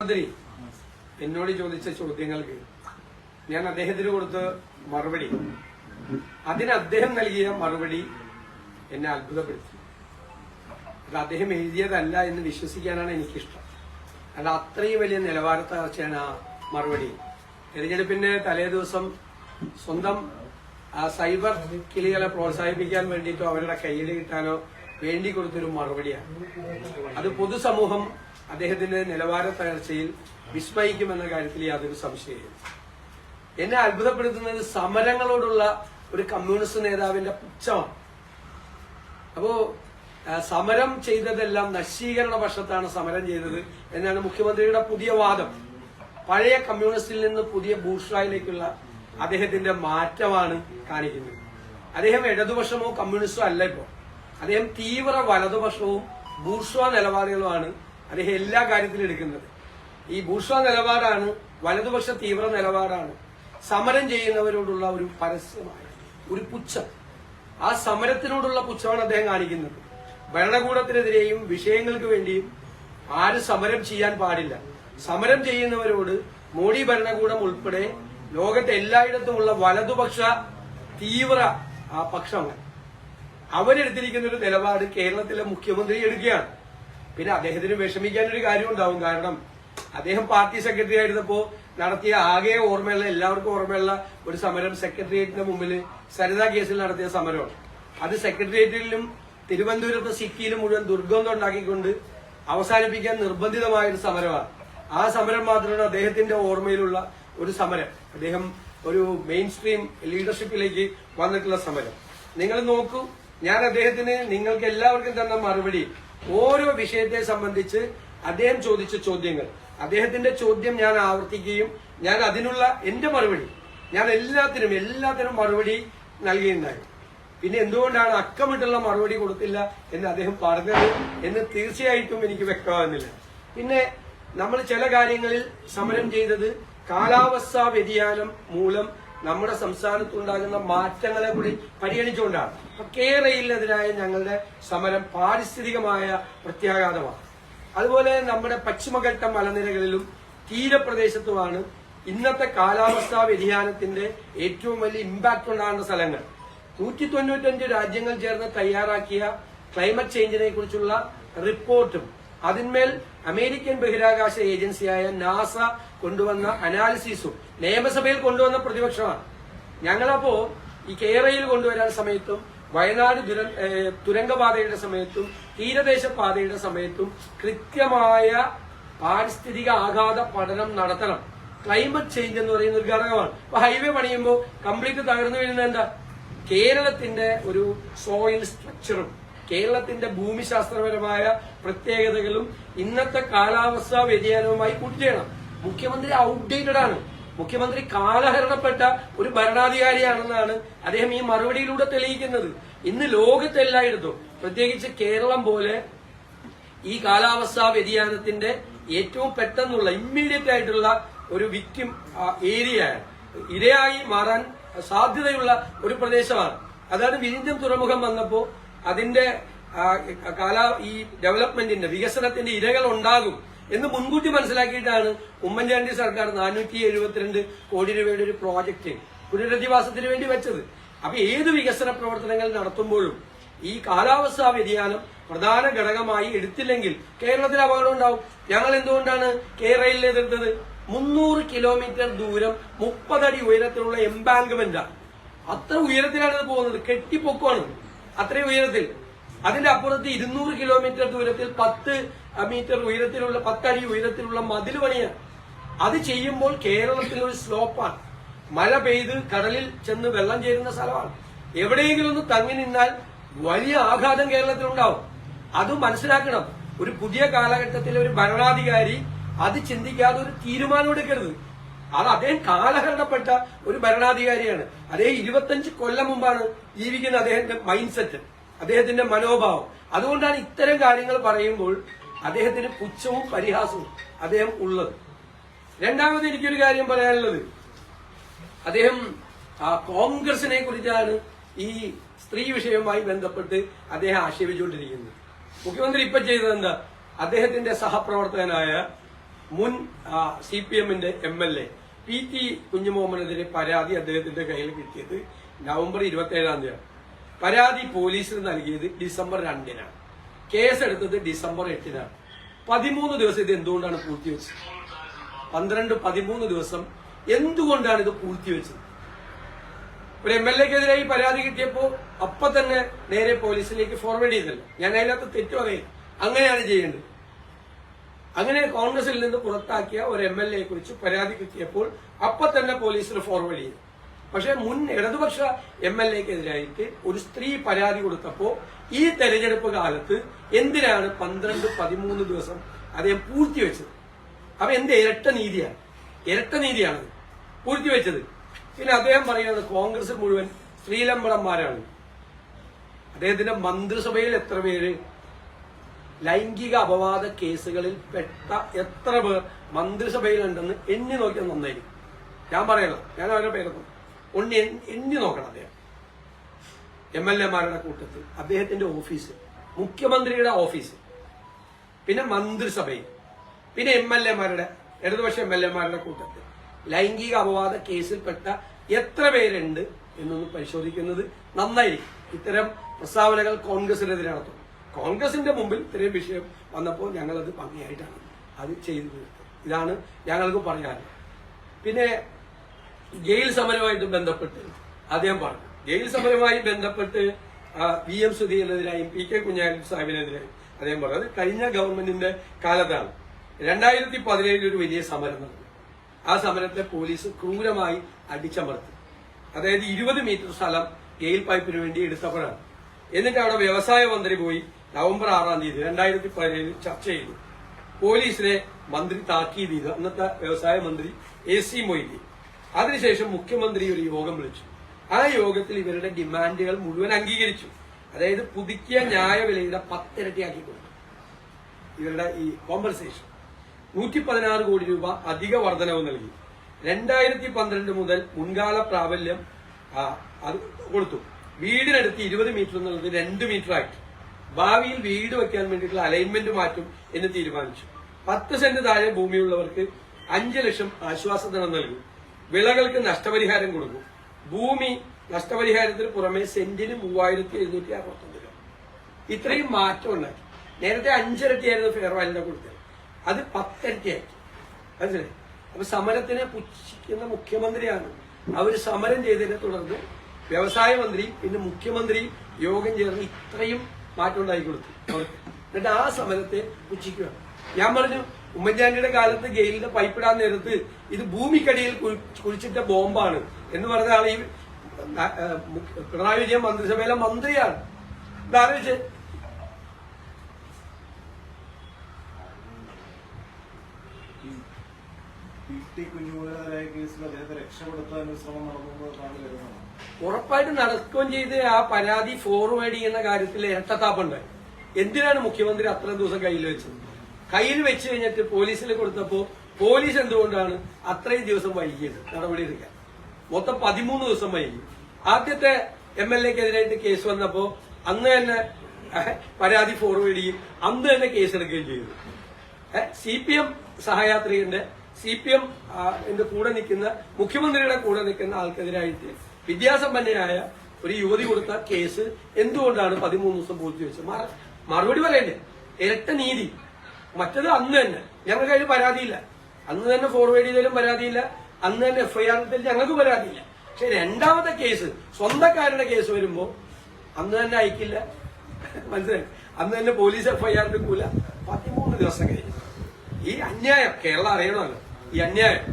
മന്ത്രി എന്നോട് ചോദിച്ച ചോദ്യങ്ങൾക്ക് ഞാൻ അദ്ദേഹത്തിന് കൊടുത്ത മറുപടി, അതിന് അദ്ദേഹം നൽകിയ മറുപടി എന്നെ അത്ഭുതപ്പെടുത്തി. അത് അദ്ദേഹം എഴുതിയതല്ല എന്ന് വിശ്വസിക്കാനാണ് എനിക്കിഷ്ടം. അല്ല, അത്രയും വലിയ നിലവാരത്തകർച്ചയാണ് ആ മറുപടി. തെരഞ്ഞെടുപ്പിന്റെ തലേ ദിവസം സ്വന്തം സൈബർ കിളികളെ പ്രോത്സാഹിപ്പിക്കാൻ വേണ്ടിയിട്ടോ അവരുടെ കയ്യിൽ കിട്ടാനോ വേണ്ടി കൊടുത്തൊരു മറുപടിയാണ്. അത് പൊതുസമൂഹം അദ്ദേഹത്തിന്റെ നിലവാര തകർച്ചയിൽ വിസ്മയിക്കുമെന്ന കാര്യത്തിൽ യാതൊരു സംശയമില്ല. എന്നെ അത്ഭുതപ്പെടുത്തുന്നത് സമരങ്ങളോടുള്ള ഒരു കമ്മ്യൂണിസ്റ്റ് നേതാവിന്റെ പുച്ഛമാണ്. അപ്പോ സമരം ചെയ്തതെല്ലാം നശീകരണ പക്ഷത്താണ് സമരം ചെയ്തത് എന്നാണ് മുഖ്യമന്ത്രിയുടെ പുതിയ വാദം. പഴയ കമ്മ്യൂണിസ്റ്റിൽ നിന്ന് പുതിയ ബൂർഷ്വായിലേക്കുള്ള അദ്ദേഹത്തിന്റെ മാറ്റമാണ് കാണിക്കുന്നത്. അദ്ദേഹം ഇടതുപക്ഷമോ കമ്മ്യൂണിസ്റ്റോ അല്ല. ഇപ്പോ അദ്ദേഹം തീവ്ര വലതുപക്ഷവും ബൂർഷ്വാ നിലപാടുകളുമാണ് അദ്ദേഹം എല്ലാ കാര്യത്തിലും എടുക്കുന്നത്. ഈ ബൂർഷ്വാ നിലപാടാണ്, വലതുപക്ഷ തീവ്ര നിലപാടാണ് സമരം ചെയ്യുന്നവരോടുള്ള ഒരു പരസ്യമായ ഒരു പുച്ഛം. ആ സമരത്തിനോടുള്ള പുച്ഛമാണ് അദ്ദേഹം കാണിക്കുന്നത്. ഭരണകൂടത്തിനെതിരെയും വിഷയങ്ങൾക്ക് വേണ്ടിയും ആരും സമരം ചെയ്യാൻ പാടില്ല. സമരം ചെയ്യുന്നവരോട് മോഡി ഭരണകൂടം ഉൾപ്പെടെ ലോകത്തെ എല്ലായിടത്തുമുള്ള വലതുപക്ഷ തീവ്ര പക്ഷങ്ങൾ അവരെടുത്തിരിക്കുന്ന ഒരു നിലപാട് കേരളത്തിലെ മുഖ്യമന്ത്രി എടുക്കുകയാണ്. പിന്നെ അദ്ദേഹത്തിന് വിഷമിക്കാനൊരു കാര്യം ഉണ്ടാവും. കാരണം അദ്ദേഹം പാർട്ടി സെക്രട്ടറി ആയിരുന്നപ്പോ നടത്തിയ ആകെ ഓർമ്മയുള്ള, എല്ലാവർക്കും ഓർമ്മയുള്ള ഒരു സമരം സെക്രട്ടേറിയറ്റിന്റെ മുമ്പിൽ സരിതാ കേസിൽ നടത്തിയ സമരമാണ്. അത് സെക്രട്ടേറിയറ്റിലും തിരുവനന്തപുരത്തെ സിറ്റിയിലും മുഴുവൻ ദുർഗന്ധം ഉണ്ടാക്കിക്കൊണ്ട് അവസാനിപ്പിക്കാൻ നിർബന്ധിതമായ ഒരു സമരമാണ്. ആ സമരം മാത്രമാണ് അദ്ദേഹത്തിന്റെ ഓർമ്മയിലുള്ള ഒരു സമരം. അദ്ദേഹം ഒരു മെയിൻ സ്ട്രീം ലീഡർഷിപ്പിലേക്ക് വന്നിട്ടുള്ള സമരം. നിങ്ങൾ നോക്കൂ, ഞാൻ അദ്ദേഹത്തിന് നിങ്ങൾക്ക് എല്ലാവർക്കും തന്ന മറുപടി, ഓരോ വിഷയത്തെ സംബന്ധിച്ച് അദ്ദേഹം ചോദിച്ച ചോദ്യങ്ങൾ, അദ്ദേഹത്തിന്റെ ചോദ്യം ഞാൻ ആവർത്തിക്കുകയും ഞാൻ അതിനുള്ള എന്റെ മറുപടി ഞാൻ എല്ലാത്തിനും മറുപടി നൽകിയിട്ടുണ്ടായി. പിന്നെ എന്തുകൊണ്ടാണ് അക്കമിട്ടുള്ള മറുപടി കൊടുത്തില്ല എന്ന് അദ്ദേഹം പറഞ്ഞത് എന്ന് തീർച്ചയായിട്ടും എനിക്ക് വ്യക്തമാകുന്നില്ല. പിന്നെ നമ്മൾ ചില കാര്യങ്ങളിൽ സമരം ചെയ്തത് കാലാവസ്ഥാ വ്യതിയാനം മൂലം നമ്മുടെ സംസ്ഥാനത്തുണ്ടാകുന്ന മാറ്റങ്ങളെ കൂടി പരിഗണിച്ചുകൊണ്ടാണ്. കേരളത്തിനെതിരായ ഞങ്ങളുടെ സമരം പാരിസ്ഥിതികമായ പ്രത്യാഘാതമാണ്. അതുപോലെ നമ്മുടെ പശ്ചിമഘട്ട മലനിരകളിലും തീരപ്രദേശത്തുമാണ് ഇന്നത്തെ കാലാവസ്ഥാ വ്യതിയാനത്തിന്റെ ഏറ്റവും വലിയ ഇമ്പാക്ട് ഉണ്ടാകുന്ന സ്ഥലങ്ങൾ. 195 രാജ്യങ്ങൾ ചേർന്ന് തയ്യാറാക്കിയ ക്ലൈമറ്റ് ചേഞ്ചിനെ കുറിച്ചുള്ള റിപ്പോർട്ടും അതിന്മേൽ അമേരിക്കൻ ബഹിരാകാശ ഏജൻസിയായ നാസ കൊണ്ടുവന്ന അനാലിസിസും നിയമസഭയിൽ കൊണ്ടുവന്ന പ്രതിപക്ഷമാണ്. ഞങ്ങളപ്പോ ഈ കേരളയിൽ കൊണ്ടുവരാൻ സമയത്തും വയനാട് തുരങ്കപാതയുടെ സമയത്തും തീരദേശ പാതയുടെ സമയത്തും കൃത്യമായ പാരിസ്ഥിതിക ആഘാത പഠനം നടത്തണം. ക്ലൈമറ്റ് ചേഞ്ച് എന്ന് പറയുന്ന ഒരു ഘടകമാണ്. അപ്പൊ ഹൈവേ പണിയുമ്പോൾ കംപ്ലീറ്റ് തകർന്നു വീഴുന്നത് എന്താ? കേരളത്തിന്റെ ഒരു സോയിൽ സ്ട്രക്ചറും കേരളത്തിന്റെ ഭൂമിശാസ്ത്രപരമായ പ്രത്യേകതകളും ഇന്നത്തെ കാലാവസ്ഥാ വ്യതിയാനവുമായി കൂട്ടിച്ചേരണം. മുഖ്യമന്ത്രി ഔട്ട്ഡേറ്റഡ് ആണ്. മുഖ്യമന്ത്രി കാലഹരണപ്പെട്ട ഒരു ഭരണാധികാരിയാണെന്നാണ് അദ്ദേഹം ഈ മറുപടിയിലൂടെ തെളിയിക്കുന്നത്. ഇന്ന് ലോകത്തെല്ലായിടത്തും, പ്രത്യേകിച്ച് കേരളം പോലെ ഈ കാലാവസ്ഥാ വ്യതിയാനത്തിന്റെ ഏറ്റവും പെട്ടെന്നുള്ള ഇമ്മീഡിയറ്റ് ആയിട്ടുള്ള ഒരു വിക്ടിം ഏരിയ, ഇരയായി മാറാൻ സാധ്യതയുള്ള ഒരു പ്രദേശമാണ്. അതാണ് വിഴിഞ്ഞം തുറമുഖം വന്നപ്പോ അതിന്റെ ഈ ഡെവലപ്മെന്റിന്റെ വികസനത്തിന്റെ ഇരകൾ ഉണ്ടാകും എന്ന് മുൻകൂട്ടി മനസ്സിലാക്കിയിട്ടാണ് ഉമ്മൻചാണ്ടി സർക്കാർ 472 കോടി രൂപയുടെ ഒരു പ്രോജക്ട് പുനരധിവാസത്തിന് വേണ്ടി വെച്ചത്. അപ്പൊ ഏത് വികസന പ്രവർത്തനങ്ങൾ നടത്തുമ്പോഴും ഈ കാലാവസ്ഥാ വ്യതിയാനം പ്രധാന ഘടകമായി എടുത്തില്ലെങ്കിൽ കേരളത്തിൽ അപകടം ഉണ്ടാവും. ഞങ്ങൾ എന്തുകൊണ്ടാണ് കേരളയിൽ എതിർത്തത്? 300 കിലോമീറ്റർ ദൂരം 30 അടി ഉയരത്തിലുള്ള എംബാങ്ക്മെന്റാണ്. അത്ര ഉയരത്തിലാണ് ഇത് പോകുന്നത്. കെട്ടിപ്പൊക്കമാണ് അത്രയും ഉയരത്തിൽ. അതിന്റെ അപ്പുറത്ത് 200 കിലോമീറ്റർ ദൂരത്തിൽ 10 മീറ്റർ ഉയരത്തിലുള്ള 10 അടി ഉയരത്തിലുള്ള മതിൽ പണിയാണ്. അത് ചെയ്യുമ്പോൾ കേരളത്തിൽ ഒരു സ്ലോപ്പാണ്. മഴ പെയ്ത് കടലിൽ ചെന്ന് വെള്ളം ചേരുന്ന സ്ഥലമാണ്. എവിടെയെങ്കിലും ഒന്ന് തങ്ങി നിന്നാൽ വലിയ ആഘാതം കേരളത്തിലുണ്ടാവും. അത് മനസ്സിലാക്കണം. ഒരു പുതിയ കാലഘട്ടത്തിലെ ഒരു ഭരണാധികാരി അത് ചിന്തിക്കാതെ ഒരു തീരുമാനം എടുക്കരുത്. അത് അദ്ദേഹം കാലഹരണപ്പെട്ട ഒരു ഭരണാധികാരിയാണ്. അദ്ദേഹം 25 കൊല്ലം മുമ്പാണ് ജീവിക്കുന്ന അദ്ദേഹത്തിന്റെ മൈൻഡ് സെറ്റ്, അദ്ദേഹത്തിന്റെ മനോഭാവം. അതുകൊണ്ടാണ് ഇത്തരം കാര്യങ്ങൾ പറയുമ്പോൾ അദ്ദേഹത്തിന് പുച്ഛവും പരിഹാസവും അദ്ദേഹം ഉള്ളത്. രണ്ടാമത് എനിക്കൊരു കാര്യം പറയാനുള്ളത്, അദ്ദേഹം കോൺഗ്രസിനെ കുറിച്ചാണ് ഈ സ്ത്രീ വിഷയവുമായി ബന്ധപ്പെട്ട് അദ്ദേഹം ആക്ഷേപിച്ചുകൊണ്ടിരിക്കുന്നത്. മുഖ്യമന്ത്രി ഇപ്പൊ ചെയ്തത് എന്താ? അദ്ദേഹത്തിന്റെ സഹപ്രവർത്തകനായ മുൻ CPM-ന്റെ MLA PT കുഞ്ഞുമുഹമ്മദിനെതിരെ പരാതി അദ്ദേഹത്തിന്റെ കയ്യിൽ കിട്ടിയത് നവംബർ 27-ാം തീയതിയാണ്. പരാതി പോലീസിന് നൽകിയത് ഡിസംബർ 2-നാണ്. കേസെടുത്തത് ഡിസംബർ 8-നാണ്. 13 ദിവസം ഇത് എന്തുകൊണ്ടാണ് പൂഴ്ത്തിവെച്ചത്? 12-13 ദിവസം എന്തുകൊണ്ടാണ് ഇത് പൂഴ്ത്തിവെച്ചത്? ഒരു MLA-ക്കെതിരെ ഈ പരാതി കിട്ടിയപ്പോൾ അപ്പൊ തന്നെ നേരെ പോലീസിലേക്ക് ഫോർവേഡ് ചെയ്തല്ലോ. ഞാൻ അതിനകത്ത് തെറ്റ് പറയില്ല, അങ്ങനെയാണ് ചെയ്യേണ്ടത്. അങ്ങനെ കോൺഗ്രസിൽ നിന്ന് പുറത്താക്കിയ ഒരു MLA-യെ കുറിച്ച് പരാതി കിട്ടിയപ്പോൾ അപ്പൊ തന്നെ പോലീസിന് ഫോർവേഡ് ചെയ്തു. പക്ഷെ മുൻ ഇടതുപക്ഷ MLA-ക്കെതിരായിട്ട് ഒരു സ്ത്രീ പരാതി കൊടുത്തപ്പോ ഈ തെരഞ്ഞെടുപ്പ് കാലത്ത് എന്തിനാണ് 12-13 ദിവസം അദ്ദേഹം പൂഴ്ത്തിവെച്ചത്? അപ്പൊ എന്ത് ഇരട്ട നീതിയാണ്? ഇരട്ട നീതിയാണ് പൂഴ്ത്തിവെച്ചത്. പിന്നെ അദ്ദേഹം പറയുന്നത് കോൺഗ്രസ് മുഴുവൻ സ്ത്രീലമ്പടന്മാരാണ്. അദ്ദേഹത്തിന്റെ മന്ത്രിസഭയിൽ എത്ര പേര് ലൈംഗിക അപവാദ കേസുകളിൽ പെട്ട എത്ര പേർ മന്ത്രിസഭയിലുണ്ടെന്ന് എണ്ണി നോക്കിയാൽ നന്നായിരിക്കും. ഞാൻ പറയണം, ഞാൻ അവരുടെ പേരൊന്നും എണ്ണി നോക്കണം. അദ്ദേഹം MLA-മാരുടെ കൂട്ടത്തിൽ അദ്ദേഹത്തിന്റെ ഓഫീസ്, മുഖ്യമന്ത്രിയുടെ ഓഫീസ്, പിന്നെ മന്ത്രിസഭയിൽ, പിന്നെ MLA-മാരുടെ ഇടതുപക്ഷ MLA-മാരുടെ കൂട്ടത്തിൽ ലൈംഗിക അപവാദ കേസിൽപ്പെട്ട എത്ര പേരുണ്ട് എന്നൊന്ന് പരിശോധിക്കുന്നത് നന്നായിരിക്കും. ഇത്തരം പ്രസ്താവനകൾ കോൺഗ്രസിനെതിരെ നടത്തും. കോൺഗ്രസിന്റെ മുമ്പിൽ ഇത്രയും വിഷയം വന്നപ്പോൾ ഞങ്ങളത് ഭംഗിയായിട്ടാണ് അത് ചെയ്തു തീർത്തത്. ഇതാണ് ഞങ്ങൾക്ക് പറയാനുള്ളത്. പിന്നെ ജയിൽ സമരവുമായിട്ട് ബന്ധപ്പെട്ട് അദ്ദേഹം പറഞ്ഞു, ജയിൽ സമരവുമായി ബന്ധപ്പെട്ട് VM സുധീറിനെതിരായും PK കുഞ്ഞാലിക്കുട്ടി സാഹിബിനെതിരായും അദ്ദേഹം പറഞ്ഞു. അത് കഴിഞ്ഞ ഗവൺമെന്റിന്റെ കാലത്താണ്. 2017 ഒരു വലിയ സമരം നടന്നു. ആ സമരത്തെ പോലീസ് ക്രൂരമായി അടിച്ചമർത്തി. അതായത് 20 മീറ്റർ സ്ഥലം ഗെയിൽ പൈപ്പിന് വേണ്ടി എടുത്തപ്പോഴാണ്. എന്നിട്ട് അവിടെ വ്യവസായ മന്ത്രി പോയി നവംബർ 6-ാം തീയതി 2017 ചർച്ച ചെയ്തു. പോലീസിനെ മന്ത്രി താക്കീത് ചെയ്തു. അന്നത്തെ വ്യവസായ മന്ത്രി AC മൊയ്തീൻ. അതിനുശേഷം മുഖ്യമന്ത്രി ഒരു യോഗം വിളിച്ചു. ആ യോഗത്തിൽ ഇവരുടെ ഡിമാൻഡുകൾ മുഴുവൻ അംഗീകരിച്ചു. അതായത് പുതുക്കിയ ന്യായവിലയുടെ 10 ഇരട്ടിയാക്കി കൊടുത്തു. ഇവരുടെ ഈ കോമ്പൻസേഷൻ 116 കോടി രൂപ അധിക വർധനവ് നൽകി. 2012 മുതൽ മുൻകാല പ്രാബല്യം അത് കൊടുത്തു. വീടിനടുത്ത് 20 മീറ്റർ എന്നുള്ളത് 2 മീറ്റർ ആക്കി. ഭാവിയിൽ വീട് വെക്കാൻ വേണ്ടിയിട്ടുള്ള അലൈൻമെന്റ് മാറ്റും എന്ന് തീരുമാനിച്ചു. 10 സെന്റ് താഴെ ഭൂമിയുള്ളവർക്ക് 5 ലക്ഷം ആശ്വാസധനം നൽകും. വിളകൾക്ക് നഷ്ടപരിഹാരം കൊടുക്കും. ഭൂമി നഷ്ടപരിഹാരത്തിന് പുറമെ സെന്റിന് 3769 രൂപ. ഇത്രയും മാറ്റം ഉണ്ടാക്കി. നേരത്തെ 5 ഇരട്ടിയായിരുന്നു ഫെയർ വാല്യൂടെ കൊടുത്തത്, അത് 10 ഇരട്ടിയാക്കി. മനസ്സിലായി? അപ്പൊ സമരത്തിനെ പുച്ഛിക്കുന്ന മുഖ്യമന്ത്രിയാണ്. അവര് സമരം ചെയ്തതിനെ തുടർന്ന് വ്യവസായ മന്ത്രി പിന്നെ മുഖ്യമന്ത്രി യോഗം ചേർന്ന് ഇത്രയും മാറ്റം ഉണ്ടാക്കി കൊടുത്തു അവർക്ക്. എന്നിട്ട് ആ സമരത്തെ പുച്ഛിക്കുക. ഞാൻ പറഞ്ഞു, ഉമ്മൻചാണ്ടിയുടെ കാലത്ത് ഗെയിലിന്റെ പൈപ്പിടാൻ നേരത്ത് ഇത് ഭൂമിക്കടിയിൽ കുഴിച്ചിട്ട ബോംബാണ് എന്ന് പറഞ്ഞ ആൾ ഈ പിണറായി വിജയൻ മന്ത്രിസഭയിലെ മന്ത്രിയാണ്. ഇതാലോചിച്ച് ഉറപ്പായിട്ട് നടക്കുകയും ചെയ്ത് ആ പരാതി ഫോർവേഡ് ചെയ്യുന്ന കാര്യത്തിൽ ഇരട്ടത്താപ്പുണ്ടായി. എന്തിനാണ് മുഖ്യമന്ത്രി അത്രയും ദിവസം കയ്യിൽ വെച്ചത്? കയ്യിൽ വെച്ച് കഴിഞ്ഞിട്ട് പോലീസിൽ കൊടുത്തപ്പോ പോലീസ് എന്തുകൊണ്ടാണ് അത്രയും ദിവസം വൈകിയത് നടപടിയെടുക്കാൻ? മൊത്തം 13 ദിവസം വൈകി. ആദ്യത്തെ MLA-ക്കെതിരായിട്ട് കേസ് വന്നപ്പോ അന്ന് തന്നെ പരാതി ഫോർവേഡ് ചെയ്യും, അന്ന് തന്നെ കേസെടുക്കുകയും ചെയ്തു. CPM സഹയാത്രികന്റെ CPM കൂടെ നിൽക്കുന്ന മുഖ്യമന്ത്രിയുടെ കൂടെ നിൽക്കുന്ന ആൾക്കെതിരായിട്ട് വിദ്യാസമ്പന്നയായ ഒരു യുവതി കൊടുത്ത കേസ് എന്തുകൊണ്ടാണ് 13 ദിവസം പൂഴ്ത്തിവെച്ചത്? മറുപടി പറയണ്ടേ? ഇരട്ട നീതി. മറ്റത് അന്ന് തന്നെ ഞങ്ങൾക്ക് അതിൽ പരാതിയില്ല, അന്ന് തന്നെ ഫോർവേഡ് ചെയ്താലും പരാതിയില്ല, അന്ന് തന്നെ FIR ഞങ്ങൾക്ക് പരാതിയില്ല. പക്ഷെ രണ്ടാമത്തെ കേസ് സ്വന്തക്കാരുടെ കേസ് വരുമ്പോ അന്ന് തന്നെ അയക്കില്ല. മനസ്സിലായി? അന്ന് തന്നെ പോലീസ് FIR എടുക്കൂല. 13 ദിവസം കഴിഞ്ഞു. ഈ അന്യായം കേരളം അറിയണമല്ലോ, ഈ അന്യായം.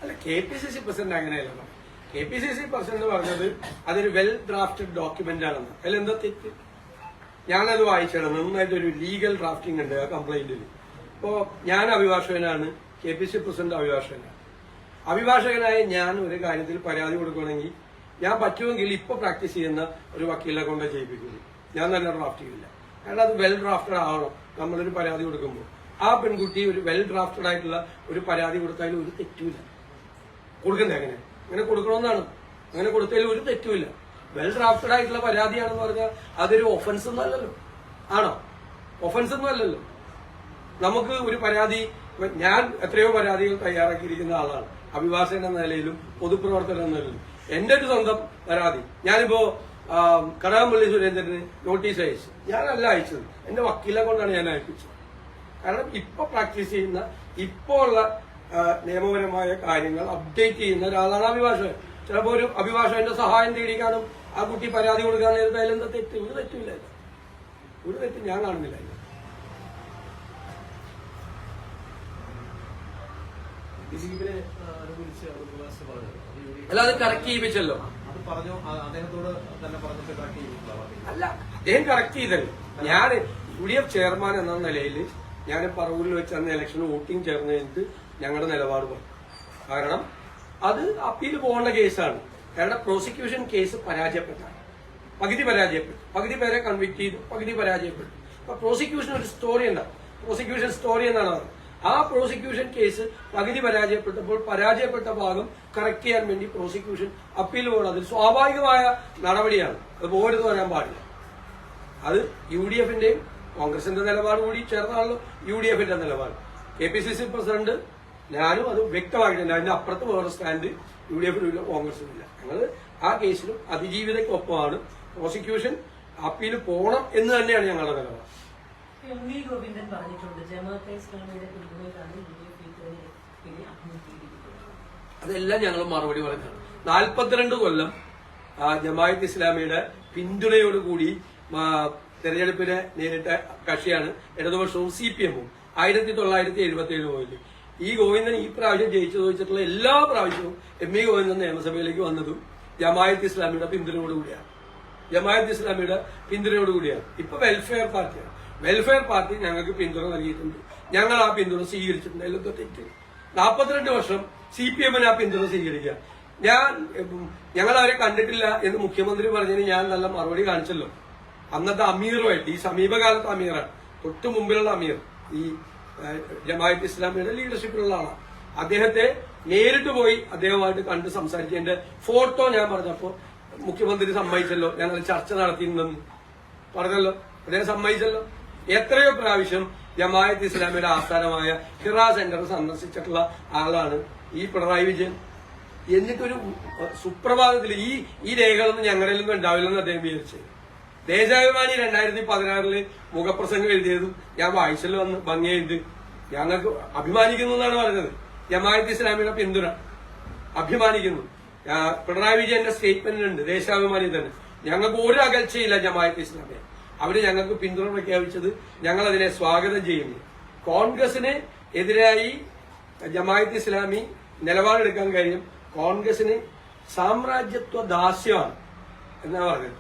അല്ല, KPCC പ്രസിഡന്റ് അങ്ങനെയല്ല. KPCC പ്രസിഡന്റ് പറഞ്ഞത് അതൊരു വെൽ ഡ്രാഫ്റ്റഡ് ഡോക്യുമെന്റ് ആണെന്ന്. അതിലെന്താ തെറ്റ്? ഞാനത് വായിച്ചിടണം. നന്നായിട്ട് ഒരു ലീഗൽ ഡ്രാഫ്റ്റിംഗ് ഉണ്ട് ആ കംപ്ലൈന്റിൽ. ഇപ്പോ ഞാൻ അഭിഭാഷകനാണ്, KPCC പ്രസിഡന്റ് അഭിഭാഷകനാണ്. അഭിഭാഷകനായ ഞാൻ ഒരു കാര്യത്തിൽ പരാതി കൊടുക്കണമെങ്കിൽ ഞാൻ പറ്റുമെങ്കിൽ ഇപ്പൊ പ്രാക്ടീസ് ചെയ്യുന്ന ഒരു വക്കീലിനെ കൊണ്ട് ചെയ്യിപ്പിക്കുന്നു. ഞാൻ തന്നെ ഡ്രാഫ്റ്റ് ചെയ്യില്ല. കാരണം അത് വെൽ ഡ്രാഫ്റ്റഡ് ആവണം. നമ്മളൊരു പരാതി കൊടുക്കുമ്പോൾ ആ പെൺകുട്ടി ഒരു വെൽ ഡ്രാഫ്റ്റഡ് ആയിട്ടുള്ള ഒരു പരാതി കൊടുത്താലും ഒരു തെറ്റുമില്ല. കൊടുക്കണ്ടേ? അങ്ങനെ കൊടുക്കണമെന്നാണ്. അങ്ങനെ കൊടുത്തതിൽ ഒരു തെറ്റുമില്ല. വെൽ ഡ്രാഫ്റ്റഡ് ആയിട്ടുള്ള പരാതിയാണെന്ന് പറഞ്ഞാൽ അതൊരു ഒഫൻസ് ഒന്നും അല്ലല്ലോ. ആണോ? ഒഫൻസ് ഒന്നും അല്ലല്ലോ. നമുക്ക് ഒരു പരാതി, ഞാൻ എത്രയോ പരാതികൾ തയ്യാറാക്കിയിരിക്കുന്ന ആളാണ്, അഭിഭാഷകൻ എന്ന നിലയിലും പൊതുപ്രവർത്തകൻ എന്ന നിലയിലും. എന്റെ ഒരു സ്വന്തം പരാതി ഞാനിപ്പോ കടകംപള്ളി സുരേന്ദ്രന് നോട്ടീസ് അയച്ചു. ഞാനല്ല അയച്ചത്, എന്റെ വക്കീലെ കൊണ്ടാണ് ഞാൻ അയപ്പിച്ചത്. കാരണം ഇപ്പൊ പ്രാക്ടീസ് ചെയ്യുന്ന, ഇപ്പോ ഉള്ള നിയമപരമായ കാര്യങ്ങൾ അപ്ഡേറ്റ് ചെയ്യുന്ന ഒരാളാണ് അഭിഭാഷകൻ. ചിലപ്പോ ഒരു അഭിഭാഷകന്റെ സഹായം തേടിക്കാനും ആ കുട്ടി പരാതി കൊടുക്കാൻ നേരത്തെ അതിലെന്താ തെറ്റ്? ഒരു തെറ്റുമില്ല. ഒരു തെറ്റ് ഞാൻ കാണുന്നില്ല. അല്ല, അത് കറക്റ്റ് ചെയ്യിപ്പിച്ചല്ലോ. അല്ല, അദ്ദേഹം കറക്റ്റ് ചെയ്തല്ലോ. ഞാൻ UDF ചെയർമാൻ എന്ന നിലയിൽ ഞാൻ പറവൂരിൽ വെച്ച് അന്ന് ഇലക്ഷന് വോട്ടിംഗ് ചേർന്ന് കഴിഞ്ഞിട്ട് ഞങ്ങളുടെ നിലപാട് പറഞ്ഞു. കാരണം അത് അപ്പീൽ പോകേണ്ട കേസാണ്. കാരണം പ്രോസിക്യൂഷൻ കേസ് പരാജയപ്പെട്ടാണ്. പകുതി പരാജയപ്പെട്ടു, പകുതി പേരെ കൺവിക്ട് ചെയ്തു, പകുതി പരാജയപ്പെട്ടു. അപ്പൊ പ്രോസിക്യൂഷൻ ഒരു സ്റ്റോറി ഉണ്ടാവും. പ്രോസിക്യൂഷൻ സ്റ്റോറി എന്നാണ് പറയുന്നത്. ആ പ്രോസിക്യൂഷൻ കേസ് പകുതി പരാജയപ്പെട്ടപ്പോൾ പരാജയപ്പെട്ട ഭാഗം കറക്റ്റ് ചെയ്യാൻ വേണ്ടി പ്രോസിക്യൂഷൻ അപ്പീൽ പോകണം. അതിൽ സ്വാഭാവികമായ നടപടിയാണ്. അത് പോകരുത് വരാൻ പാടില്ല. അത് UDFന്റെയും കോൺഗ്രസിന്റെ നിലപാട് കൂടി ചേർന്നാണല്ലോ UDFന്റെ നിലപാട്. KPCC പ്രസിഡന്റ് ഞാനും അത് വ്യക്തമാക്കിയിട്ടുണ്ട്. അതിന്റെ അപ്പുറത്ത് വേറെ സ്റ്റാൻഡ് UDFിനുമില്ല, കോൺഗ്രസിനുമില്ല. ഞങ്ങൾ ആ കേസിലും അതിജീവിതയ്ക്കൊപ്പമാണ്. പ്രോസിക്യൂഷൻ അപ്പീൽ പോകണം എന്ന് തന്നെയാണ് ഞങ്ങളുടെ നിലപാട്. ഗോവിന്ദൻ പറഞ്ഞിട്ടുണ്ട് ജമാഅത്തെ ഇസ്ലാമിയുടെ പിന്തുണയിലാണ് അതെല്ലാം ഞങ്ങൾ മറുപടി പറഞ്ഞതാണ്. 42 കൊല്ലം ജമാഅത്ത് ഇസ്ലാമിയുടെ പിന്തുണയോടുകൂടി തെരഞ്ഞെടുപ്പിനെ നേരിട്ട കക്ഷിയാണ് ഇടതുപക്ഷവും CPM-ഉം. 1977 മുതൽ ഈ ഗോവിന്ദൻ ഈ പ്രാവശ്യം ജയിച്ചു ചോദിച്ചിട്ടുള്ള എല്ലാ പ്രാവശ്യവും ME ഗോവിന്ദൻ നിയമസഭയിലേക്ക് വന്നതും ജമാഅത്ത് ഇസ്ലാമിയുടെ പിന്തുണയോടുകൂടിയാണ്. ജമാഅത്ത് ഇസ്ലാമിയുടെ പിന്തുണയോടുകൂടിയാണ്. ഇപ്പൊ വെൽഫെയർ പാർട്ടിയാണ്. വെൽഫെയർ പാർട്ടി ഞങ്ങൾക്ക് പിന്തുണ നൽകിയിട്ടുണ്ട്. ഞങ്ങൾ ആ പിന്തുണ സ്വീകരിച്ചിട്ടുണ്ട്. എല്ലാം തെറ്റ്. 42 വർഷം CPM-ന് ആ പിന്തുണ സ്വീകരിക്കുക. ഞങ്ങൾ അവരെ കണ്ടിട്ടില്ല എന്ന് മുഖ്യമന്ത്രി പറഞ്ഞതിന് ഞാൻ നല്ല മറുപടി കാണിച്ചല്ലോ. അന്നത്തെ അമീറുമായിട്ട്, ഈ സമീപകാലത്തെ അമീറാണ്, തൊട്ടു മുമ്പിലുള്ള അമീർ, ഈ ജമാഅത്ത് ഇസ്ലാമിയുടെ ലീഡർഷിപ്പിലുള്ള ആളാണ്. അദ്ദേഹത്തെ നേരിട്ട് പോയി അദ്ദേഹവുമായിട്ട് കണ്ട് സംസാരിച്ചതിന്റെ ഫോട്ടോ ഞാൻ പറഞ്ഞപ്പോ മുഖ്യമന്ത്രി സമ്മതിച്ചല്ലോ. ഞങ്ങൾ ചർച്ച നടത്തിയിട്ടുണ്ടെന്ന് പറഞ്ഞല്ലോ. അദ്ദേഹം സമ്മതിച്ചല്ലോ. എത്രയോ പ്രാവശ്യം ജമാഅത്ത് ഇസ്ലാമിയുടെ ആസ്ഥാനമായ ഹിറ സെന്റർ സന്ദർശിച്ചിട്ടുള്ള ആളാണ് ഈ പിണറായി വിജയൻ. എന്നിട്ടൊരു സുപ്രഭാതത്തിൽ ഈ രേഖകളൊന്നും ഞങ്ങളിൽ നിന്നും ഉണ്ടാവില്ലെന്ന് അദ്ദേഹം വിചാരിച്ചത്. ദേശാഭിമാനി 2016 മുഖപ്രസംഗം എഴുതിയതും ഞാൻ വായിച്ചല്ലോ വന്ന് ഭംഗിയായിട്ട്. ഞങ്ങൾക്ക് അഭിമാനിക്കുന്നു എന്നാണ് പറഞ്ഞത്. ജമാഅത്ത് ഇസ്ലാമിയുടെ പിന്തുണ അഭിമാനിക്കുന്നു. പിണറായി വിജയന്റെ സ്റ്റേറ്റ്മെന്റ് ഉണ്ട് ദേശാഭിമാനി തന്നെ. ഞങ്ങൾക്ക് ഒരു അകൽച്ചയില്ല ജമാഅത്ത് ഇസ്ലാമിയെ. അവര് ഞങ്ങൾക്ക് പിന്തുണ പ്രഖ്യാപിച്ചത് ഞങ്ങൾ അതിനെ സ്വാഗതം ചെയ്യുന്നു. കോൺഗ്രസിന് എതിരായി ജമാഅത്ത് ഇസ്ലാമി നിലപാടെടുക്കാൻ കഴിയും. കോൺഗ്രസിന് സാമ്രാജ്യത്വ ദാസ്യമാണ് എന്നാ പറഞ്ഞത്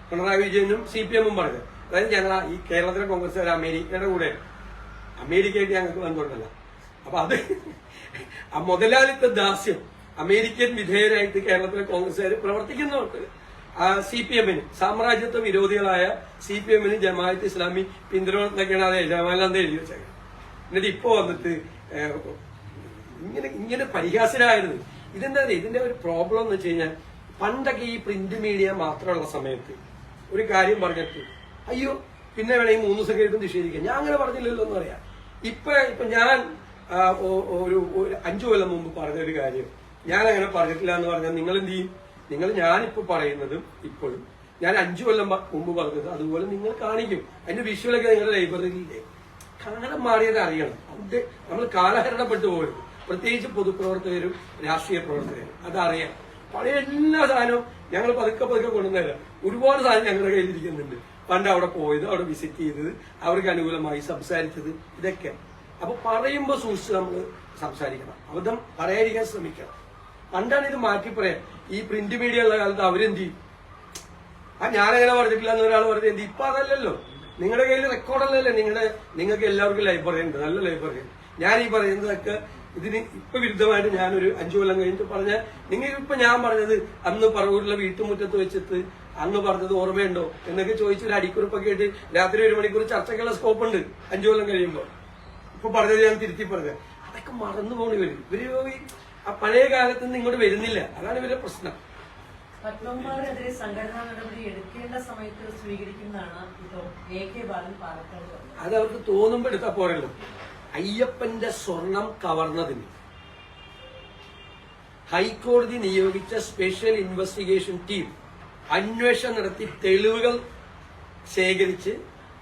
പിണറായി വിജയനും CPM-ഉം പറഞ്ഞത്. അതായത് ഞങ്ങൾ ഈ കേരളത്തിലെ കോൺഗ്രസ്സുകാർ അമേരിക്കയുടെ കൂടെ, അമേരിക്കയായിട്ട് ഞങ്ങൾക്ക് ബന്ധമുണ്ടല്ലോ. അപ്പൊ അത് ആ മുതലാളിത്ത ദാസ്യം, അമേരിക്കൻ വിധേയരായിട്ട് കേരളത്തിലെ കോൺഗ്രസ്സുകാർ പ്രവർത്തിക്കുന്നവർക്ക് CPM-ന്, സാമ്രാജ്യത്വ വിരോധികളായ CPM-ന് ജമാഅത്ത് ഇസ്ലാമി പിന്തുണ എന്നൊക്കെയാണ് അത് ജമാഅത്ത് എഴുതി വെച്ചേക്കുന്നത്. എന്നിട്ട് ഇപ്പൊ വന്നിട്ട് ഇങ്ങനെ പരിഹാസ്യരായിരുന്നു. ഇതിന്റെ ഒരു പ്രോബ്ലം എന്ന് വെച്ച് കഴിഞ്ഞാൽ, പണ്ടൊക്കെ ഈ പ്രിന്റ് മീഡിയ മാത്രമുള്ള സമയത്ത് ഒരു കാര്യം പറഞ്ഞിട്ട് അയ്യോ പിന്നെ വേണമെങ്കിൽ 3 ദിവസം കഴിയുമ്പോൾ നിഷേധിക്കാം. ഞാൻ അങ്ങനെ പറഞ്ഞില്ലല്ലോ എന്ന് പറയാം. ഇപ്പൊ ഞാൻ ഒരു 5 കൊല്ലം മുമ്പ് പറഞ്ഞൊരു കാര്യം ഞാൻ അങ്ങനെ പറഞ്ഞിട്ടില്ല എന്ന് പറഞ്ഞാൽ നിങ്ങൾ എന്ത് ചെയ്യും? ഞാനിപ്പോ പറയുന്നതും ഇപ്പോഴും ഞാൻ 5 കൊല്ലം മുമ്പ് പറഞ്ഞത് അതുപോലെ നിങ്ങൾ കാണിക്കും. അതിന്റെ വിഷ്വലൊക്കെ നിങ്ങളുടെ ലൈബ്രറിയിലില്ലേ? കാലം മാറിയത് അറിയണം. അത് നമ്മൾ കാലഹരണപ്പെട്ടു പോകരുത്. പ്രത്യേകിച്ച് പൊതുപ്രവർത്തകരും രാഷ്ട്രീയ പ്രവർത്തകരും അതറിയാം. പഴയ എല്ലാ സാധനവും ഞങ്ങൾ പതുക്കെ കൊണ്ടുവന്നേരാം. ഒരുപാട് സാധനം ഞങ്ങളുടെ കയ്യിലിരിക്കുന്നുണ്ട്. പണ്ട് അവിടെ പോയത്, അവിടെ വിസിറ്റ് ചെയ്തത്, അവർക്ക് അനുകൂലമായി സംസാരിച്ചത്, ഇതൊക്കെ. അപ്പൊ പറയുമ്പോൾ സൂക്ഷിച്ച് നമ്മൾ സംസാരിക്കണം. അബദ്ധം പറയാതിരിക്കാൻ ശ്രമിക്കണം. പണ്ടാണ് ഇത് മാറ്റി പറയാം. ഈ പ്രിന്റ് മീഡിയ ഉള്ള കാലത്ത് അവരെന്ത് ചെയ്യും? ഞാനങ്ങനെ പറഞ്ഞിട്ടില്ല എന്ന് ഒരാൾ പറഞ്ഞത് എന്ത്? ഇപ്പൊ അതല്ലല്ലോ. നിങ്ങളുടെ കയ്യിൽ റെക്കോർഡല്ലല്ലേ? നിങ്ങൾക്ക് എല്ലാവർക്കും ലൈബ്രറി ഉണ്ട്, നല്ല ലൈബ്രറി ഉണ്ട്. ഞാൻ ഈ പറയുന്നതൊക്കെ ഇതിന് ഇപ്പൊ വിരുദ്ധമായിട്ട് ഞാനൊരു 5 കൊല്ലം കഴിഞ്ഞിട്ട് പറഞ്ഞ നിങ്ങളിപ്പോ ഞാൻ പറഞ്ഞത് അന്ന് പറവൂരിലെ വീട്ടുമുറ്റത്ത് വെച്ചിട്ട് അന്ന് പറഞ്ഞത് ഓർമ്മയുണ്ടോ എന്നൊക്കെ ചോദിച്ചൊരു അടിക്കുറിപ്പൊക്കെ ആയിട്ട് രാത്രി 1 മണിക്കൂർ ചർച്ചയ്ക്കുള്ള സ്കോപ്പ് ഉണ്ട് 5 കൊല്ലം കഴിയുമ്പോ. ഇപ്പൊ പറഞ്ഞത് ഞാൻ തിരുത്തി പറഞ്ഞത് അതൊക്കെ മറന്നു പോണി വരും. ഇവര് ആ പഴയ കാലത്ത് നിന്ന് ഇങ്ങോട്ട് വരുന്നില്ല. അതാണ് ഇവരുടെ പ്രശ്നം. പത്മകുമാറിനെതിരെ സംഘടനാ നടപടി എടുക്കേണ്ട സമയത്ത് സ്വീകരിക്കുന്നതാണ് ഇപ്പോൾ AK ബാലൻ പാലക്കാട് പറഞ്ഞത്. അത് അവർക്ക് തോന്നുമ്പോ എടുത്താൽ പോരല്ലോ. അയ്യപ്പന്റെ സ്വർണം കവർന്നതിന് ഹൈക്കോടതി നിയോഗിച്ച സ്പെഷ്യൽ ഇൻവെസ്റ്റിഗേഷൻ ടീം അന്വേഷണം നടത്തി തെളിവുകൾ ശേഖരിച്ച്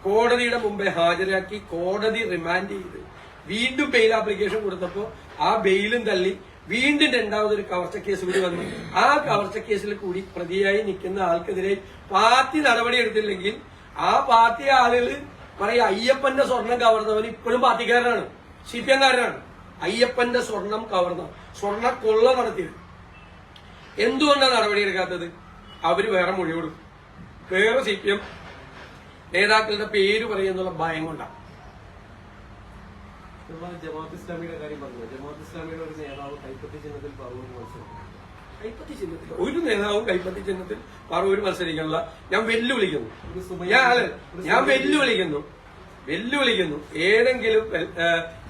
കോടതിയുടെ മുമ്പേ ഹാജരാക്കി കോടതി റിമാൻഡ് ചെയ്ത് വീണ്ടും ബെയിൽ ആപ്ലിക്കേഷൻ കൊടുത്തപ്പോ ആ ബെയിലും തള്ളി വീണ്ടും രണ്ടാമതൊരു കവർച്ച കേസ് കൂടി വന്നു. ആ കവർച്ച കേസിൽ കൂടി പ്രതിയായി നിൽക്കുന്ന ആൾക്കെതിരെ പാർട്ടി നടപടി എടുത്തില്ലെങ്കിൽ ആ പാർട്ടി ആളുകൾ പറയും അയ്യപ്പന്റെ സ്വർണം കവർന്നവൻ ഇപ്പോഴും പാർട്ടിക്കാരനാണ്, CPM കാരനാണ്. അയ്യപ്പന്റെ സ്വർണം കവർന്ന സ്വർണ്ണ കൊള്ള നടത്തിയത് എന്തുകൊണ്ടാണ് നടപടി എടുക്കാത്തത്? അവര് വേറെ മൊഴി കൊടുക്കും. വേറെ CPM നേതാക്കളുടെ പേര് പറയുന്നുള്ള ഭയം കൊണ്ടാണ്. ജമാഅത്ത് ഇസ്ലാമിയുടെ കാര്യം പറഞ്ഞു. ജമാഅത്ത് ഇസ്ലാമിയുടെ ഒരു നേതാവ് കൈപ്പത്തി ചിഹ്നത്തിൽ പറവൂർ മത്സരം. കൈപ്പത്തി ചിഹ്നത്തിൽ ഒരു നേതാവും കൈപ്പത്തി ചിഹ്നത്തിൽ പറവൂർ മത്സരിക്കാനുള്ള ഞാൻ വെല്ലുവിളിക്കുന്നു. വെല്ലുവിളിക്കുന്നു ഏതെങ്കിലും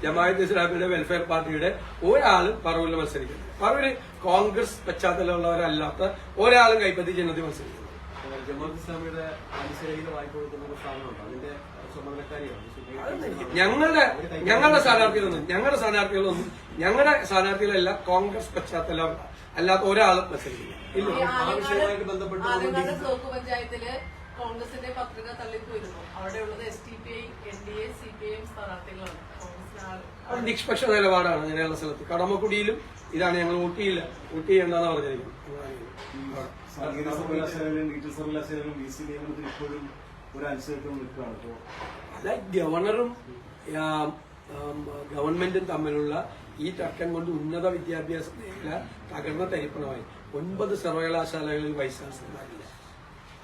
ജമാഅത്ത് ഇസ്ലാമിയുടെ വെൽഫെയർ പാർട്ടിയുടെ ഒരാളും പറവൂരിൽ മത്സരിക്കുന്നു. പറവൂര് കോൺഗ്രസ് പശ്ചാത്തലമുള്ളവരല്ലാത്ത ഒരാളും കൈപ്പത്തി ചിഹ്നത്തിൽ മത്സരിക്കുന്നു. ജമാഅത്ത് ഇസ്ലാമിയുടെ അനുസരിക്കുന്ന വായ്പ കൊടുക്കുന്ന ഒരു സ്ഥാനമുണ്ട്. അതിന്റെ ചുമതലക്കാരിയാണ്. ഞങ്ങളുടെ സ്ഥാനാർത്ഥികളെല്ലാം കോൺഗ്രസ് പശ്ചാത്തലം അല്ലാത്ത ഒരാളും മത്സരിക്കില്ല. ആവശ്യമായിട്ട് ബന്ധപ്പെട്ട് ബ്ലോക്ക് പഞ്ചായത്തില് കോൺഗ്രസിന്റെ പത്രിക തള്ളിപ്പോയിരുന്നു. അവിടെയുള്ളത് SDPI, NDA, CPIM സ്ഥാനാർത്ഥികളാണ്. അത് നിഷ്പക്ഷ നിലപാടാണ്. അങ്ങനെയുള്ള സ്ഥലത്ത് കടമക്കുടിയിലും ഇതാണ്. ഞങ്ങൾ വോട്ട് ചെയ്യേണ്ടെന്ന് പറഞ്ഞിരിക്കുന്നത്. സാങ്കേതിക സർവകലാശാലയിലും ഡീറ്റെയിൽ സർവകലാശാലയിലും VC നിയമനത്തിൽ ഇപ്പോഴും ഒരു അനിശ്ചിതത്വം നിൽക്കുകയാണ്. ഇപ്പോൾ അല്ല, ഗവർണറും ഗവൺമെന്റും തമ്മിലുള്ള ഈ തർക്കം കൊണ്ട് ഉന്നത വിദ്യാഭ്യാസ മേഖല തകർന്ന തരിപ്പണമായി. 9 സർവകലാശാലകളിൽ വൈസ് ചാൻസലർമാരില്ല.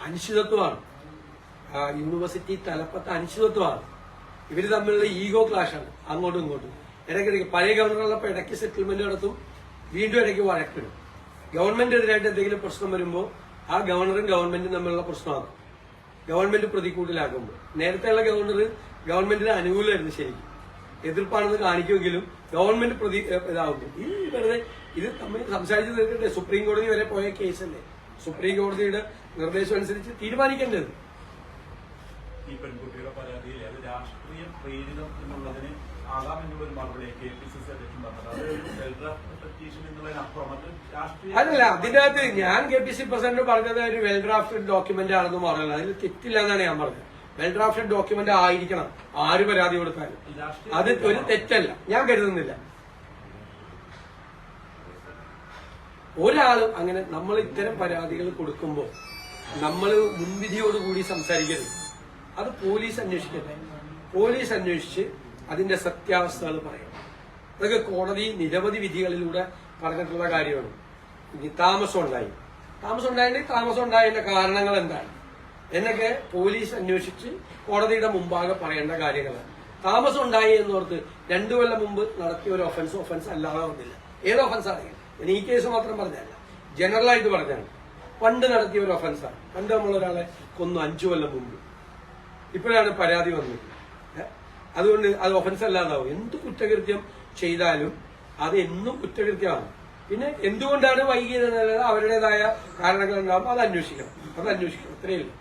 അനിശ്ചിതത്വമാണ്. യൂണിവേഴ്സിറ്റി തലപ്പത്ത് അനിശ്ചിതത്വമാണ്. ഇവര് തമ്മിലുള്ള ഈഗോ ക്ലാഷാണ് അങ്ങോട്ടും ഇങ്ങോട്ടും. ഇടയ്ക്കിടയ്ക്ക് പഴയ ഗവർണറുള്ളപ്പോ ഇടയ്ക്ക് സെറ്റിൽമെന്റ് നടത്തും, വീണ്ടും ഇടയ്ക്ക് വഴക്കിടും. ഗവൺമെന്റിനെതിരായിട്ട് എന്തെങ്കിലും പ്രശ്നം വരുമ്പോൾ ആ ഗവർണറും ഗവൺമെന്റും തമ്മിലുള്ള പ്രശ്നമാകും. ഗവൺമെന്റ് പ്രതികൂട്ടിലാക്കുമ്പോൾ നേരത്തെയുള്ള ഗവൺമെന്റിന് അനുകൂലമായിരുന്നു. ശരിക്കും എതിർപ്പാണെന്ന് കാണിക്കുമെങ്കിലും ഗവൺമെന്റ് ഇതാകുമ്പോൾ ഈ വെറുതെ ഇത് തമ്മിൽ സംസാരിച്ച് തീർക്കട്ടെ. സുപ്രീം കോടതി വരെ പോയ കേസല്ലേ. സുപ്രീം കോടതിയുടെ നിർദ്ദേശം അനുസരിച്ച് തീരുമാനിക്കേണ്ടത്. ഈ പെൺകുട്ടിയുടെ പരാതിയിൽ അത് രാഷ്ട്രീയ പ്രേരിതം എന്നുള്ളതിന് ആകാമെന്നുള്ളൊരു മറുപടി KPCC അധ്യക്ഷൻ പറഞ്ഞത്. അതല്ല, അതിനകത്ത് ഞാൻ KPCC പ്രസിഡന്റ് പറഞ്ഞത് ഒരു വെൽ ഡ്രാഫ്റ്റഡ് ഡോക്യുമെന്റ് ആണെന്ന് പറഞ്ഞത്. അതിൽ തെറ്റില്ല എന്നാണ് ഞാൻ പറഞ്ഞത്. വെൽ ഡ്രാഫ്റ്റഡ് ഡോക്യുമെന്റ് ആയിരിക്കണം ആര് പരാതി കൊടുത്താലും. അത് ഒരു തെറ്റല്ല, ഞാൻ കരുതുന്നില്ല. ഒരാളും അങ്ങനെ നമ്മൾ ഇത്തരം പരാതികൾ കൊടുക്കുമ്പോൾ നമ്മൾ മുൻവിധിയോടുകൂടി സംസാരിക്കരുത്. അത് പോലീസ് അന്വേഷിക്കട്ടെ. പോലീസ് അന്വേഷിച്ച് അതിന്റെ സത്യാവസ്ഥകൾ പറയണം. അതൊക്കെ കോടതി നിരവധി വിധികളിലൂടെ പറഞ്ഞിട്ടുള്ള കാര്യമാണ്. ഇനി താമസം ഉണ്ടായതിന്റെ കാരണങ്ങൾ എന്താണ് എന്നൊക്കെ പോലീസ് അന്വേഷിച്ച് കോടതിയുടെ മുമ്പാകെ പറയേണ്ട കാര്യങ്ങളാണ്. താമസം ഉണ്ടായി എന്നോർത്ത് 2 കൊല്ലം മുമ്പ് നടത്തിയ ഒരു ഒഫൻസ് അല്ലാതെ വന്നില്ല. ഏത് ഒഫൻസാണ്? ഈ കേസ് മാത്രം പറഞ്ഞല്ല, ജനറലായിട്ട് പറഞ്ഞാണ്. പണ്ട് നടത്തിയ ഒരു ഒഫൻസാണ്. പണ്ട് നമ്മളൊരാളെ കൊന്നു 5 കൊല്ലം മുമ്പ്. ഇപ്പോഴാണ് പരാതി വന്നത്. അതുകൊണ്ട് അത് ഒഫൻസ് അല്ലാതാവും. എന്ത് കുറ്റകൃത്യം ചെയ്താലും അത് എന്നും കുറ്റകൃത്യമാണ്. പിന്നെ എന്തുകൊണ്ടാണ് വൈകിയത് എന്നുള്ളത് അവരുടേതായ കാരണങ്ങൾ ഉണ്ടാകുമ്പോൾ അത് അന്വേഷിക്കണം. അത്രയേ ഉള്ളൂ.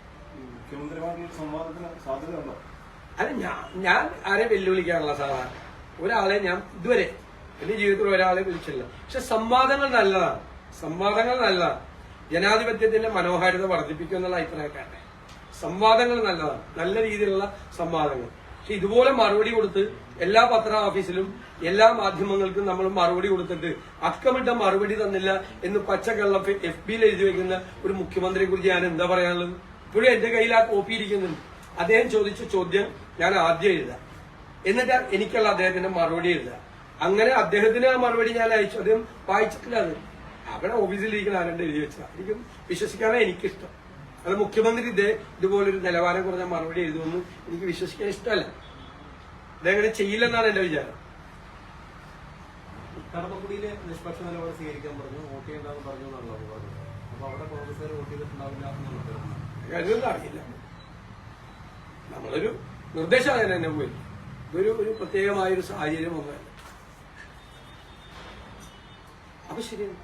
മുഖ്യമന്ത്രിമാരുടെ സംവാദത്തിന് സാധ്യതയുണ്ടോ? അല്ല, ഞാൻ ആരെ വെല്ലുവിളിക്കാനുള്ള സാധാരണ ഒരാളെ ഞാൻ ഇതുവരെ എന്റെ ജീവിതത്തിൽ ഒരാളെ വിളിച്ചില്ല. പക്ഷെ സംവാദങ്ങൾ നല്ലതാണ്. ജനാധിപത്യത്തിന്റെ മനോഹാരിത വർദ്ധിപ്പിക്കും എന്നുള്ള അഭിപ്രായക്കാരനെ. സംവാദങ്ങൾ നല്ലതാണ്, നല്ല രീതിയിലുള്ള സംവാദങ്ങൾ. പക്ഷെ ഇതുപോലെ മറുപടി കൊടുത്ത് എല്ലാ പത്ര ഓഫീസിലും എല്ലാ മാധ്യമങ്ങൾക്കും നമ്മൾ മറുപടി കൊടുത്തിട്ട് അക്കമിട്ട മറുപടി തന്നില്ല എന്ന് പച്ചക്കള്ള FBയിൽ എഴുതി വെക്കുന്ന ഒരു മുഖ്യമന്ത്രിയെ കുറിച്ച് ഞാൻ എന്താ പറയാനുള്ളത്? ഇപ്പോഴും എന്റെ കയ്യിൽ ആ കോപ്പി ഇരിക്കുന്നുണ്ട്. അദ്ദേഹം ചോദിച്ച ചോദ്യം ഞാൻ ആദ്യം എഴുതാം, എന്നിട്ട് എനിക്കുള്ള അദ്ദേഹത്തിന്റെ മറുപടി എഴുതാം. അങ്ങനെ അദ്ദേഹത്തിന് ആ മറുപടി ഞാൻ അയച്ചു. അദ്ദേഹം വായിച്ചിട്ടില്ല. അത് അവിടെ ഓഫീസിലിരിക്കുന്ന ആരണ്ട് എഴുതി വെച്ചാൽ എനിക്ക് വിശ്വസിക്കാനാണ് എനിക്കിഷ്ടം. അത് മുഖ്യമന്ത്രി ഇതുപോലൊരു നിലവാരം കുറഞ്ഞ മറുപടി എഴുതുമെന്ന് എനിക്ക് വിശ്വസിക്കാൻ ഇഷ്ടമല്ല. അദ്ദേഹം ചെയ്യില്ലെന്നാണ് എന്റെ വിചാരം. കടമക്കുടിയിലെ നിഷ്പക്ഷ നിലപാട് സ്വീകരിക്കാൻ പറഞ്ഞു, വോട്ട് ചെയ്യേണ്ടെന്ന് പറഞ്ഞു എന്നാണല്ലോ പറഞ്ഞത്. അപ്പൊ അവിടെ കോൺഗ്രസ്സുകാർ വോട്ട് ചെയ്തിട്ടുണ്ടാവില്ല എന്നാണ് കരുതുന്നത്. അതൊന്നും അറിയില്ല. നമ്മളൊരു നിർദ്ദേശം അങ്ങനെ തന്നെ പോയി. ഒരു പ്രത്യേകമായൊരു സാഹചര്യം ഒന്നല്ല. അപ്പൊ ശരിയാണ്.